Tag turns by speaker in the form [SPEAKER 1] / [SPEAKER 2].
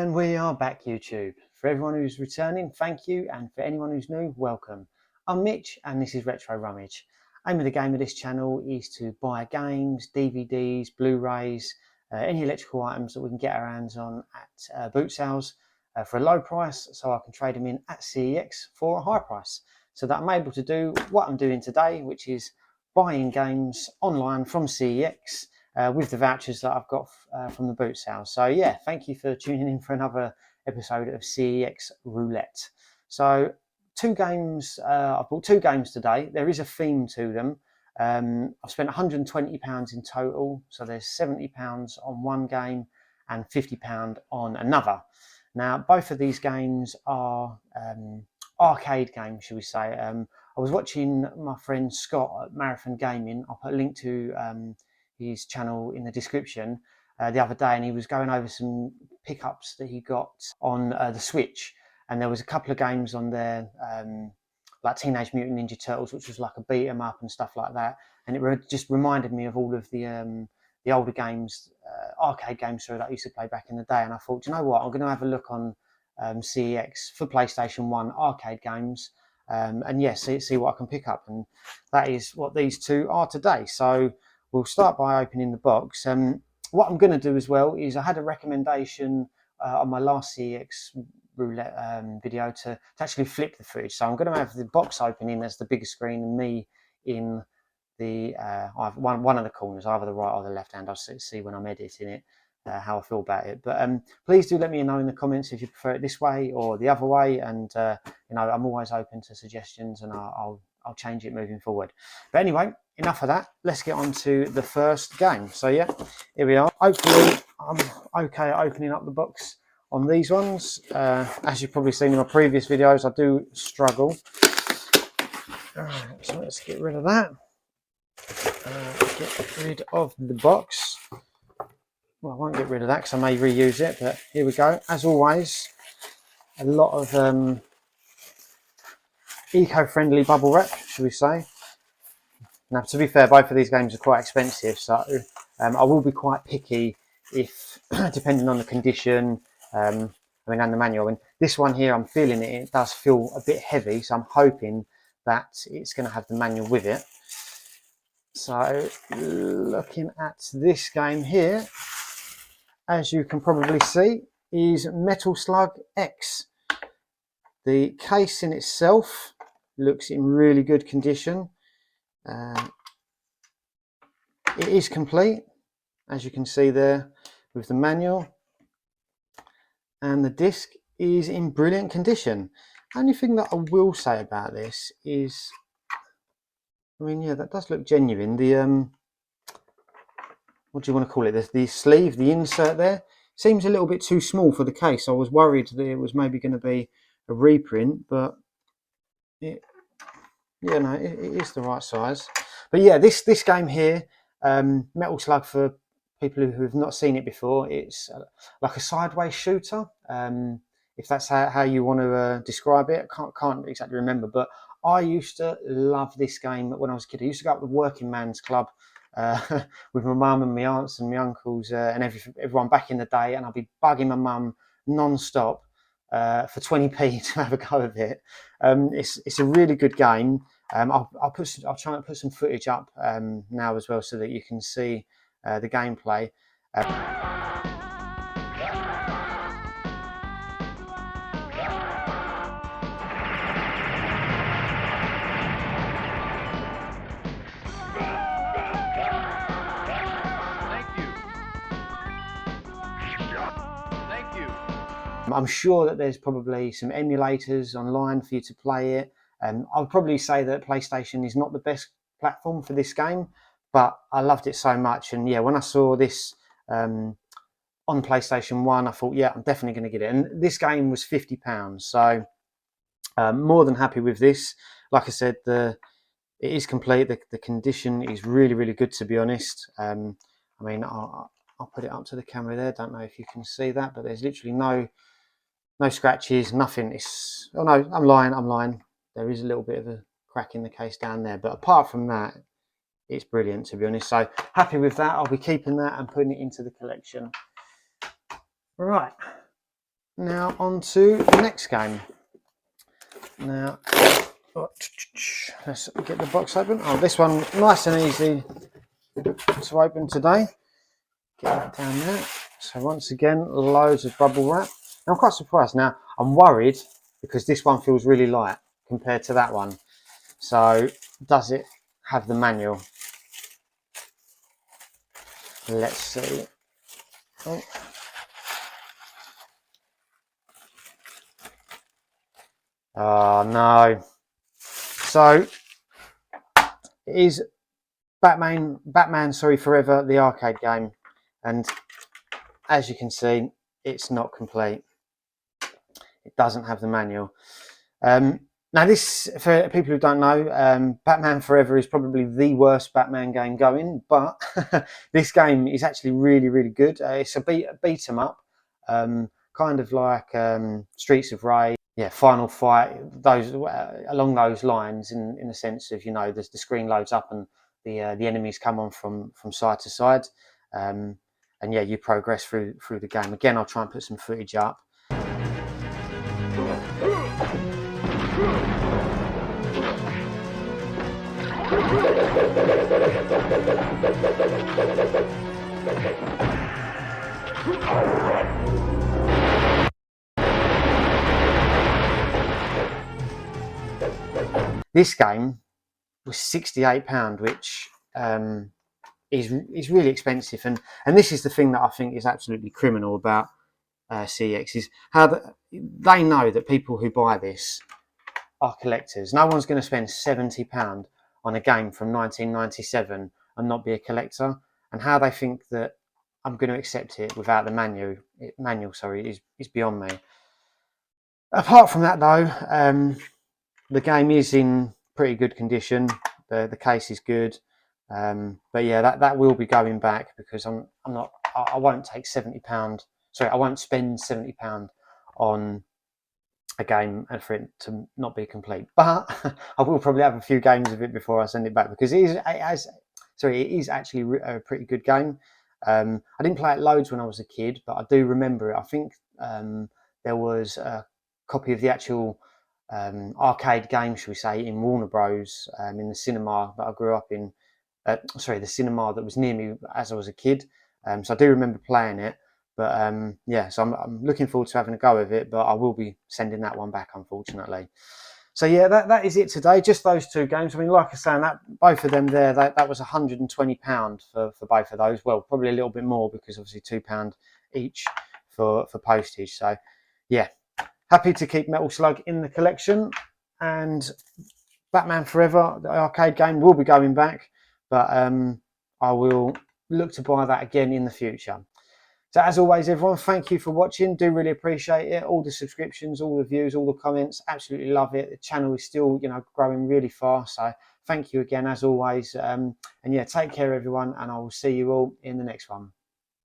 [SPEAKER 1] And we are back, YouTube. For everyone who's returning, thank you, and for anyone who's new, welcome. I'm Mitch and this is Retro Rummage. Aim of the game of this channel is to buy games, DVDs, Blu-rays, any electrical items that we can get our hands on at boot sales for a low price, so I can trade them in at CEX for a high price, so that I'm able to do what I'm doing today, which is buying games online from CEX with the vouchers that I've got from the boot sale. So yeah, thank you for tuning in for another episode of CEX Roulette. So I've bought two games today. There is a theme to them. I've spent £120 in total, so there's £70 on one game and £50 on another. Now, both of these games are arcade games, shall we say. I was watching my friend Scott at Marathon Gaming. I'll put a link to his channel in the description the other day, and he was going over some pickups that he got on the Switch, and there was a couple of games on there like Teenage Mutant Ninja Turtles, which was like a beat 'em up and stuff like that, and it just reminded me of all of the older games, arcade games that I used to play back in the day. And I thought, you know what, I'm going to have a look on CEX for PlayStation 1 arcade games, and yeah, see what I can pick up, and that is what these two are today. So we'll start by opening the box. What I'm going to do as well is I had a recommendation on my last CEX Roulette video to actually flip the footage. So I'm going to have the box opening as the bigger screen and me in the one of the corners, either the right or the left hand. I'll see when I'm editing it how I feel about it. But please do let me know in the comments if you prefer it this way or the other way. And you know, I'm always open to suggestions, and I'll change it moving forward. But anyway, enough of that. Let's get on to the first game. So yeah, here we are. Hopefully I'm okay at opening up the box on these ones. As you've probably seen in my previous videos, I do struggle. Alright, so let's get rid of that. Get rid of the box. Well, I won't get rid of that because I may reuse it, but here we go. As always, a lot of eco-friendly bubble wrap, should we say. Now, to be fair, both of these games are quite expensive, so I will be quite picky if, depending on the condition, and the manual. And this one here, I'm feeling it. It does feel a bit heavy, so I'm hoping that it's going to have the manual with it. So, looking at this game here, as you can probably see, is Metal Slug X. The case in itself looks in really good condition. It is complete, as you can see there, with the manual, and the disc is in brilliant condition. Only thing that I will say about this is, I mean, yeah, that does look genuine. The what do you want to call it? The sleeve, the insert there, seems a little bit too small for the case. I was worried that it was maybe going to be a reprint, but it is the right size. But yeah, this game here, Metal Slug, for people who have not seen it before, it's like a sideways shooter. If that's how you want to describe it, I can't exactly remember, but I used to love this game when I was a kid. I used to go up to the working man's club with my mum and my aunts and my uncles and everyone back in the day, and I'd be bugging my mum non-stop for 20p to have a go of it. It's a really good game. I'll try and put some footage up now as well, so that you can see the gameplay. I'm sure that there's probably some emulators online for you to play it. I'll probably say that PlayStation is not the best platform for this game, but I loved it so much. And yeah, when I saw this on PlayStation 1, I thought, yeah, I'm definitely going to get it. And this game was £50, so more than happy with this. Like I said, it is complete. The condition is really, really good, to be honest. I mean, I'll put it up to the camera there. Don't know if you can see that, but there's literally no scratches, nothing. Oh no, I'm lying. There is a little bit of a crack in the case down there, but apart from that, it's brilliant, to be honest. So happy with that. I'll be keeping that and putting it into the collection. Right, Now on to the next game. Now, let's get the box open. Oh, this one nice and easy to open today. Get that down there. So once again, loads of bubble wrap. Now, I'm quite surprised. Now, I'm worried because this one feels really light compared to that one. So, does it have the manual? Let's see. Oh. Oh no. So, it is Batman Sorry Forever, the arcade game. And as you can see, it's not complete. It doesn't have the manual. Now this, for people who don't know, Batman Forever is probably the worst Batman game going, but this game is actually really, really good. It's a beat 'em up, kind of like Streets of Rage, yeah, Final Fight, those along those lines, in the sense of, you know, the screen loads up and the enemies come on from side to side, and yeah, you progress through the game. Again, I'll try and put some footage up. This game was £68, which is really expensive, and this is the thing that I think is absolutely criminal about CEX, is how they know that people who buy this are collectors. No one's going to spend £70 on a game from 1997 and not be a collector, and how they think that I'm going to accept it without the manual is beyond me. Apart from that though, the game is in pretty good condition. The case is good, but yeah, that will be going back, because I won't take £70. Sorry, I won't spend £70 on a game and for it to not be complete. But I will probably have a few games of it before I send it back, because it is actually a pretty good game. I didn't play it loads when I was a kid, but I do remember it. I think there was a copy of the actual arcade game, shall we say, in Warner Bros. In the cinema that I grew up in. The cinema that was near me as I was a kid. So I do remember playing it. But yeah, so I'm looking forward to having a go of it, but I will be sending that one back, unfortunately. So yeah, that is it today. Just those two games. I mean, like I say, that both of them there, that was £120 for both of those. Well, probably a little bit more, because obviously £2 each for postage. So yeah, happy to keep Metal Slug in the collection, and Batman Forever, the arcade game, will be going back, but I will look to buy that again in the future. So as always, everyone, thank you for watching. Do really appreciate it. All the subscriptions, all the views, all the comments, absolutely love it. The channel is still, you know, growing really fast. So thank you again, as always. And yeah, take care, everyone, and I will see you all in the next one.